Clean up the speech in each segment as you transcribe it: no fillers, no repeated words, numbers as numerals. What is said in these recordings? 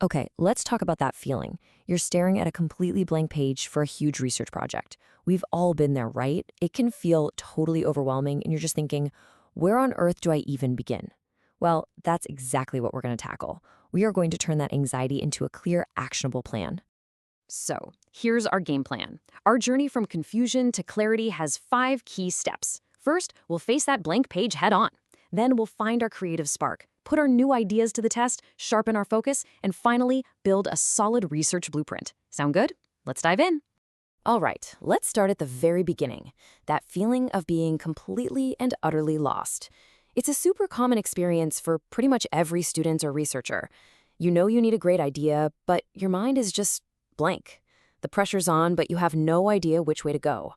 Okay, let's talk about that feeling. You're staring at a completely blank page for a huge research project. We've all been there, right? It can feel totally overwhelming, and you're just thinking, where on earth do I even begin? Well, that's exactly what we're going to tackle. We are going to turn that anxiety into a clear, actionable plan. So, here's our game plan. Our journey from confusion to clarity has 5 key steps. First, we'll face that blank page head on. Then we'll find our creative spark, put our new ideas to the test, sharpen our focus, and finally, build a solid research blueprint. Sound good? Let's dive in. All right, let's start at the very beginning, that feeling of being completely and utterly lost. It's a super common experience for pretty much every student or researcher. You know you need a great idea, but your mind is just blank. The pressure's on, but you have no idea which way to go.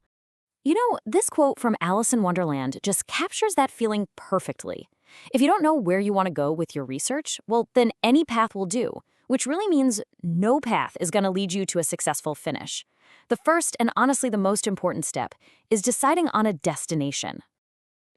You know, this quote from Alice in Wonderland just captures that feeling perfectly. If you don't know where you want to go with your research, well, then any path will do, which really means no path is going to lead you to a successful finish. The first and honestly the most important step is deciding on a destination.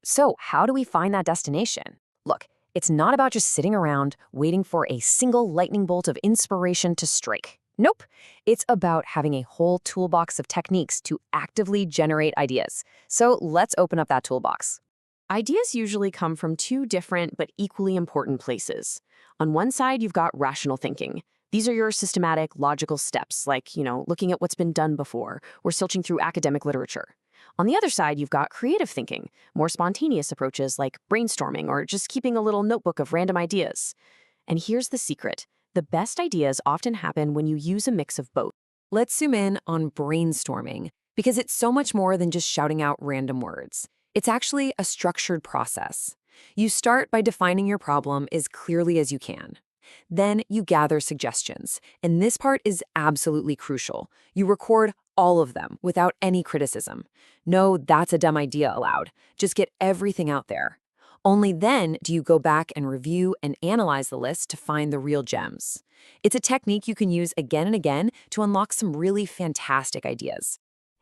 So, how do we find that destination? Look, it's not about just sitting around waiting for a single lightning bolt of inspiration to strike. Nope. It's about having a whole toolbox of techniques to actively generate ideas. So, let's open up that toolbox. Ideas usually come from 2 different but equally important places. On one side, you've got rational thinking. These are your systematic, logical steps, like, looking at what's been done before or searching through academic literature. On the other side, you've got creative thinking, more spontaneous approaches like brainstorming or just keeping a little notebook of random ideas. And here's the secret. The best ideas often happen when you use a mix of both. Let's zoom in on brainstorming, because it's so much more than just shouting out random words. It's actually a structured process. You start by defining your problem as clearly as you can. Then you gather suggestions, and this part is absolutely crucial. You record all of them without any criticism. No, that's a dumb idea allowed. Just get everything out there. Only then do you go back and review and analyze the list to find the real gems. It's a technique you can use again and again to unlock some really fantastic ideas.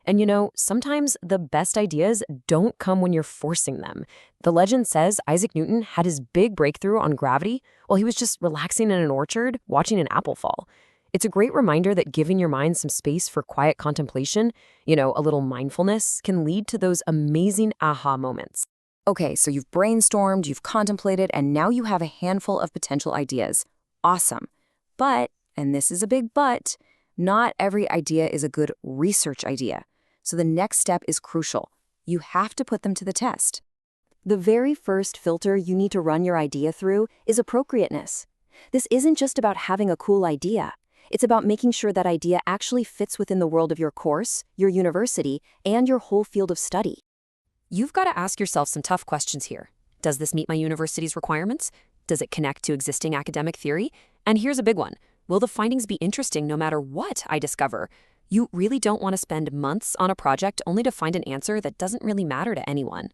And sometimes the best ideas don't come when you're forcing them. The legend says Isaac Newton had his big breakthrough on gravity while he was just relaxing in an orchard, watching an apple fall. It's a great reminder that giving your mind some space for quiet contemplation, a little mindfulness, can lead to those amazing aha moments. Okay, so you've brainstormed, you've contemplated, and now you have a handful of potential ideas. Awesome. But, and this is a big but, not every idea is a good research idea. So the next step is crucial. You have to put them to the test. The very first filter you need to run your idea through is appropriateness. This isn't just about having a cool idea. It's about making sure that idea actually fits within the world of your course, your university, and your whole field of study. You've got to ask yourself some tough questions here. Does this meet my university's requirements? Does it connect to existing academic theory? And here's a big one. Will the findings be interesting no matter what I discover? You really don't want to spend months on a project only to find an answer that doesn't really matter to anyone.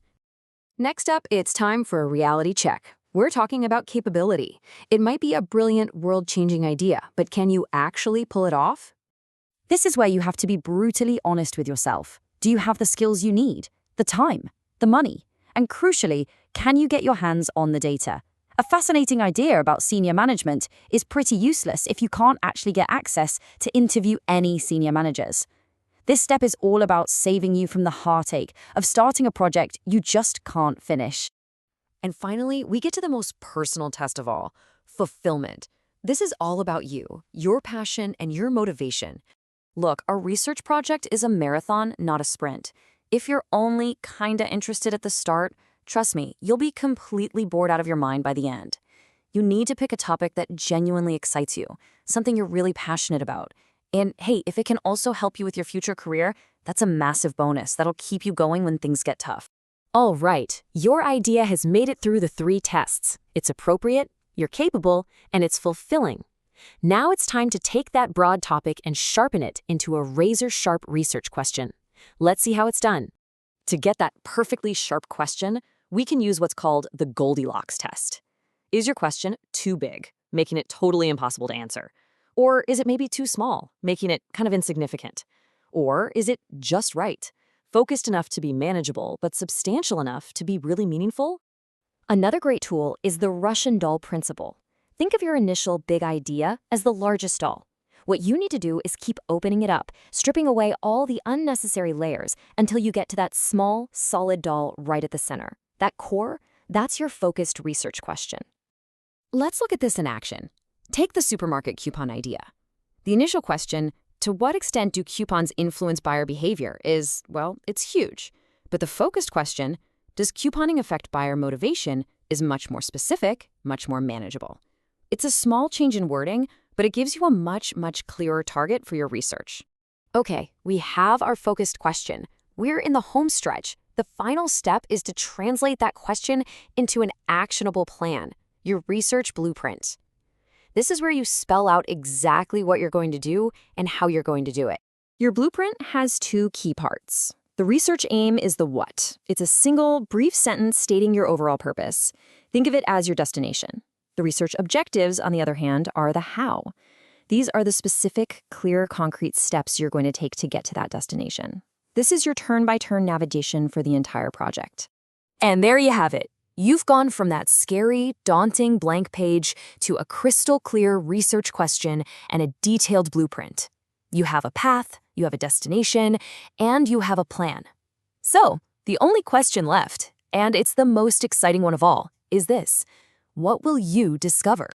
Next up, it's time for a reality check. We're talking about capability. It might be a brilliant, world-changing idea, but can you actually pull it off? This is where you have to be brutally honest with yourself. Do you have the skills you need? The time, the money, and crucially, can you get your hands on the data? A fascinating idea about senior management is pretty useless if you can't actually get access to interview any senior managers. This step is all about saving you from the heartache of starting a project you just can't finish. And finally, we get to the most personal test of all, fulfillment. This is all about you, your passion, and your motivation. Look, a research project is a marathon, not a sprint. If you're only kinda interested at the start, trust me, you'll be completely bored out of your mind by the end. You need to pick a topic that genuinely excites you, something you're really passionate about. And hey, if it can also help you with your future career, that's a massive bonus that'll keep you going when things get tough. All right, your idea has made it through the 3 tests. It's appropriate, you're capable, and it's fulfilling. Now it's time to take that broad topic and sharpen it into a razor-sharp research question. Let's see how it's done. To get that perfectly sharp question, we can use what's called the Goldilocks test. Is your question too big, making it totally impossible to answer? Or is it maybe too small, making it kind of insignificant? Or is it just right, focused enough to be manageable, but substantial enough to be really meaningful? Another great tool is the Russian doll principle. Think of your initial big idea as the largest doll. What you need to do is keep opening it up, stripping away all the unnecessary layers until you get to that small, solid doll right at the center. That core, that's your focused research question. Let's look at this in action. Take the supermarket coupon idea. The initial question, to what extent do coupons influence buyer behavior, is, well, it's huge. But the focused question, does couponing affect buyer motivation, is much more specific, much more manageable. It's a small change in wording, but it gives you a much clearer target for your research. Okay, we have our focused question. We're in the home stretch. The final step is to translate that question into an actionable plan, your research blueprint. This is where you spell out exactly what you're going to do and how you're going to do it. Your blueprint has two key parts. The research aim is the what. It's a single, brief sentence stating your overall purpose. Think of it as your destination. The research objectives, on the other hand, are the how. These are the specific, clear, concrete steps you're going to take to get to that destination. This is your turn-by-turn navigation for the entire project. And there you have it. You've gone from that scary, daunting blank page to a crystal clear research question and a detailed blueprint. You have a path, you have a destination, and you have a plan. So, the only question left, and it's the most exciting one of all, is this: what will you discover?